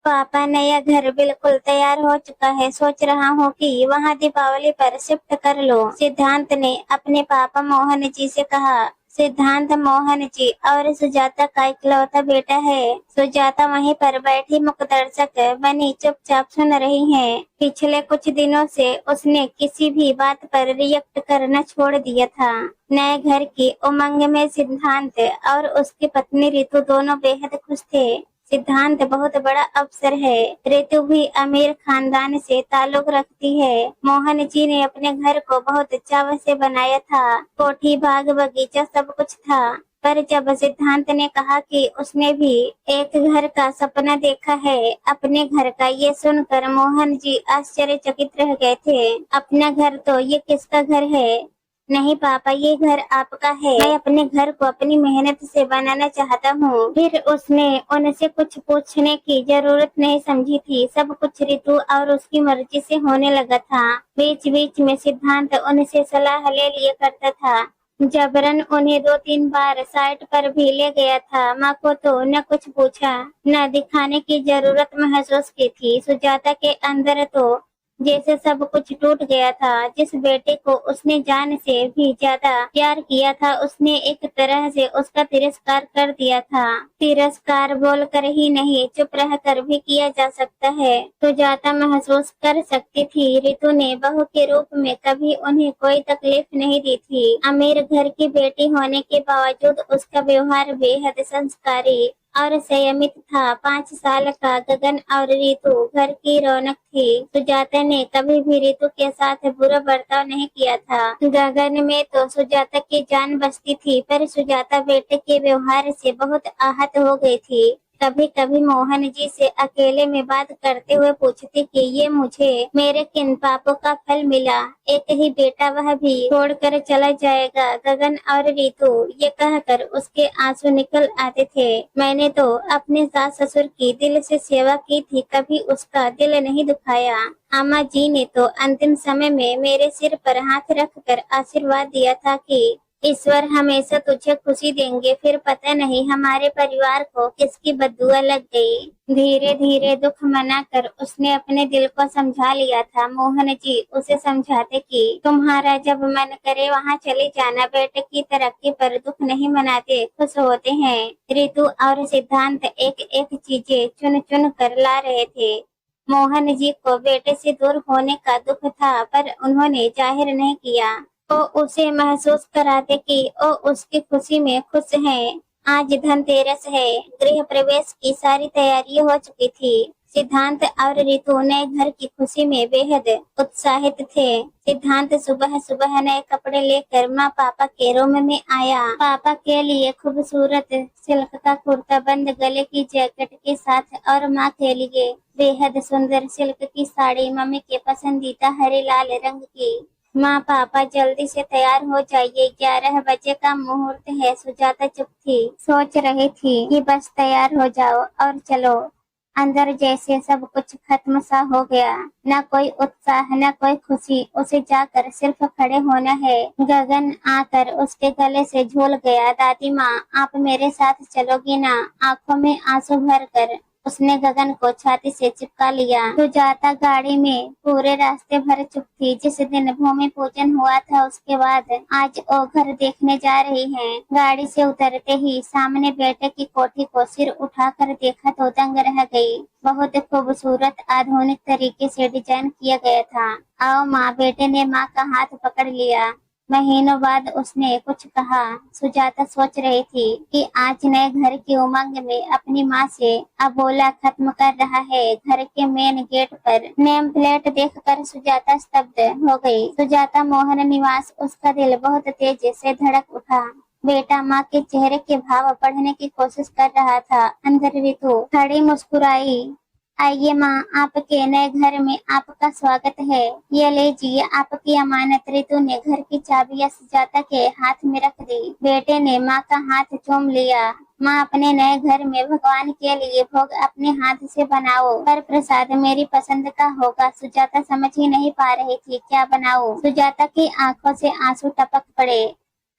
पापा, नया घर बिल्कुल तैयार हो चुका है, सोच रहा हूँ कि वहाँ दीपावली पर शिफ्ट कर लो, सिद्धांत ने अपने पापा मोहन जी से कहा। सिद्धांत मोहन जी और सुजाता का इकलौता बेटा है। सुजाता वहीं पर बैठी मुकदर्शक बनी चुपचाप सुन रही है। पिछले कुछ दिनों से उसने किसी भी बात पर रिएक्ट करना छोड़ दिया था। नए घर की उमंग में सिद्धांत और उसकी पत्नी रितु दोनों बेहद खुश थे। सिद्धांत बहुत बड़ा अफसर है। रितु भी अमीर खानदान से ताल्लुक रखती है। मोहन जी ने अपने घर को बहुत चाव से बनाया था। कोठी, बाग, बगीचा सब कुछ था। पर जब सिद्धांत ने कहा कि उसने भी एक घर का सपना देखा है अपने घर का, ये सुनकर मोहन जी आश्चर्यचकित रह गए थे। अपना घर? तो ये किसका घर है? नहीं पापा, ये घर आपका है। मैं अपने घर को अपनी मेहनत से बनाना चाहता हूँ। फिर उसने उनसे कुछ पूछने की जरूरत नहीं समझी थी। सब कुछ रितु और उसकी मर्जी से होने लगा था। बीच बीच में सिद्धांत उनसे सलाह ले लिया करता था। जबरन उन्हें 2-3 बार साइट पर भी ले गया था। माँ को तो न कुछ पूछा न दिखाने की जरूरत महसूस की थी। सुजाता के अंदर तो जैसे सब कुछ टूट गया था। जिस बेटे को उसने जान से भी ज्यादा प्यार किया था, उसने एक तरह से उसका तिरस्कार कर दिया था। तिरस्कार बोलकर ही नहीं, चुप रहकर भी किया जा सकता है। सुजाता महसूस कर सकती थी रितु ने बहू के रूप में कभी उन्हें कोई तकलीफ नहीं दी थी। अमीर घर की बेटी होने के बावजूद उसका व्यवहार बेहद संस्कारी और संयमित था। 5 साल का गगन और रितु घर की रौनक थी। सुजाता ने कभी भी रितु के साथ बुरा बर्ताव नहीं किया था। गगन में तो सुजाता की जान बसती थी, पर सुजाता बेटे के व्यवहार से बहुत आहत हो गई थी। कभी कभी मोहन जी से अकेले में बात करते हुए पूछती कि ये मुझे मेरे किन पापों का फल मिला। एक ही बेटा, वह भी छोड़कर चला जाएगा। गगन और रितु, ये कहकर उसके आंसू निकल आते थे। मैंने तो अपने सास ससुर की दिल से सेवा की थी, कभी उसका दिल नहीं दुखाया। अम्मा जी ने तो अंतिम समय में मेरे सिर पर हाथ रखकर आशीर्वाद दिया था कि ईश्वर हमेशा तुझे खुशी देंगे। फिर पता नहीं हमारे परिवार को किसकी बद्दुआ लग गई। धीरे धीरे दुख मनाकर उसने अपने दिल को समझा लिया था। मोहन जी उसे समझाते कि तुम्हारा जब मन करे वहाँ चले जाना, बेटे की तरक्की पर दुख नहीं मनाते, खुश होते हैं। रितु और सिद्धांत एक एक चीजें चुन चुन कर ला रहे थे। मोहन जी को बेटे से दूर होने का दुख था, पर उन्होंने जाहिर नहीं किया। वो उसे महसूस कराते कि वो उसकी खुशी में खुश हैं। आज धनतेरस है। गृह प्रवेश की सारी तैयारी हो चुकी थी। सिद्धांत और रितु नए घर की खुशी में बेहद उत्साहित थे। सिद्धांत सुबह सुबह नए कपड़े लेकर माँ पापा के रूम में आया। पापा के लिए खूबसूरत सिल्क का कुर्ता बंद गले की जैकेट के साथ और माँ के लिए बेहद सुंदर सिल्क की साड़ी, मम्मी के पसंदीदा हरे लाल रंग की। माँ पापा जल्दी से तैयार हो जाइए, 11 बजे का मुहूर्त है। सुजाता चुप थी, सोच रही थी कि बस तैयार हो जाओ और चलो। अंदर जैसे सब कुछ खत्म सा हो गया। न कोई उत्साह न कोई खुशी। उसे जाकर सिर्फ खड़े होना है। गगन आकर उसके गले से झूल गया। दादी माँ, आप मेरे साथ चलोगी ना? आंखों में आंसू भर कर उसने गगन को छाती से चिपका लिया। सुजाता गाड़ी में पूरे रास्ते भर चुप थी। जिस दिन भूमि पूजन हुआ था, उसके बाद आज वो घर देखने जा रही हैं। गाड़ी से उतरते ही सामने बेटे की कोठी को सिर उठाकर देखा तो दंग रह गई। बहुत खूबसूरत आधुनिक तरीके से डिजाइन किया गया था। आओ माँ, बेटे ने माँ का हाथ पकड़ लिया। महीनों बाद उसने कुछ कहा। सुजाता सोच रही थी कि आज नए घर की उमंग में अपनी माँ से अबोला खत्म कर रहा है। घर के मेन गेट पर नेम प्लेट देखकर सुजाता स्तब्ध हो गई। सुजाता मोहन निवास। उसका दिल बहुत तेजी से धड़क उठा। बेटा माँ के चेहरे के भाव पढ़ने की कोशिश कर रहा था। अंदर रितु खड़ी मुस्कुराई। आइए माँ, आपके नए घर में आपका स्वागत है। ये लीजिए आपकी अमानत। रितु ने घर की चाबियां सुजाता के हाथ में रख दी। बेटे ने माँ का हाथ चूम लिया। माँ, अपने नए घर में भगवान के लिए भोग अपने हाथ से बनाओ, पर प्रसाद मेरी पसंद का होगा। सुजाता समझ ही नहीं पा रही थी क्या बनाओ। सुजाता की आंखों से आंसू टपक पड़े।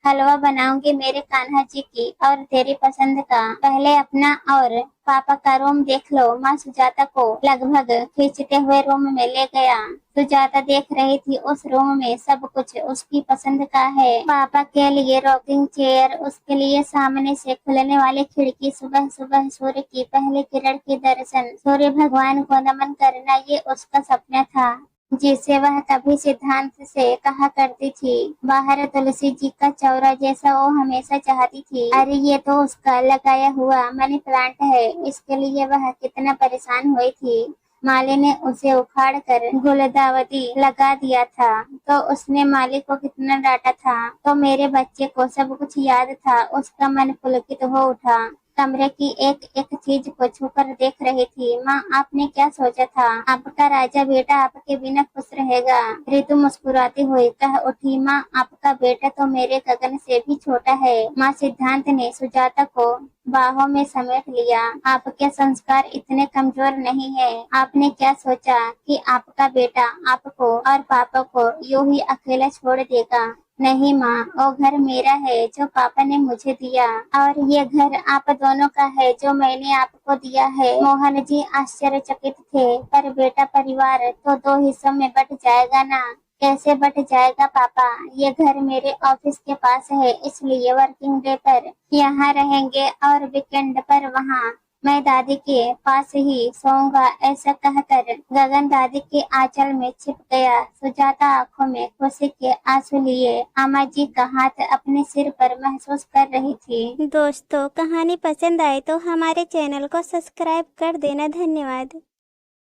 हलवा बनाऊंगी मेरे कान्हा जी की और तेरी पसंद का। पहले अपना और पापा का रूम देख लो। माँ सुजाता को लगभग खींचते हुए रूम में ले गया। सुजाता देख रही थी उस रूम में सब कुछ उसकी पसंद का है। पापा के लिए रॉकिंग चेयर, उसके लिए सामने से खुलने वाली खिड़की, सुबह सुबह सूर्य की पहली किरण की दर्शन, सूर्य भगवान को नमन करना, ये उसका सपना था जिसे वह कभी सिद्धांत से कहा करती थी। बाहर तुलसी जी का चौरा जैसा वो हमेशा चाहती थी। अरे ये तो उसका लगाया हुआ मनी प्लांट है, इसके लिए वह कितना परेशान हुई थी। माली ने उसे उखाड़ कर गुलदावती लगा दिया था तो उसने माली को कितना डांटा था। तो मेरे बच्चे को सब कुछ याद था। उसका मन पुलकित हो उठा। कमरे की एक एक चीज को छूकर देख रही थी। माँ, आपने क्या सोचा था? आपका राजा बेटा आपके बिना खुश रहेगा। ऋतु मुस्कुराती हुई कह उठी, माँ, आपका बेटा तो मेरे गगन से भी छोटा है। माँ, सिद्धांत ने सुजाता को बाहों में समेट लिया। आपके संस्कार इतने कमजोर नहीं है। आपने क्या सोचा कि आपका बेटा आपको और पापा को यूं ही अकेला छोड़ देगा? नहीं माँ, वो घर मेरा है जो पापा ने मुझे दिया, और ये घर आप दोनों का है जो मैंने आपको दिया है। मोहन जी आश्चर्यचकित थे। पर बेटा, परिवार तो दो हिस्सों में बट जाएगा ना? कैसे बट जाएगा पापा? ये घर मेरे ऑफिस के पास है, इसलिए वर्किंग डे पर यहाँ रहेंगे और वीकेंड पर वहाँ। मैं दादी के पास ही सोऊंगा। ऐसा कहकर गगन दादी के आंचल में छिप गया। सुजाता आंखों में खुशी के आंसू लिए अम्मा जी का हाथ अपने सिर पर महसूस कर रही थी। दोस्तों, कहानी पसंद आए तो हमारे चैनल को सब्सक्राइब कर देना। धन्यवाद।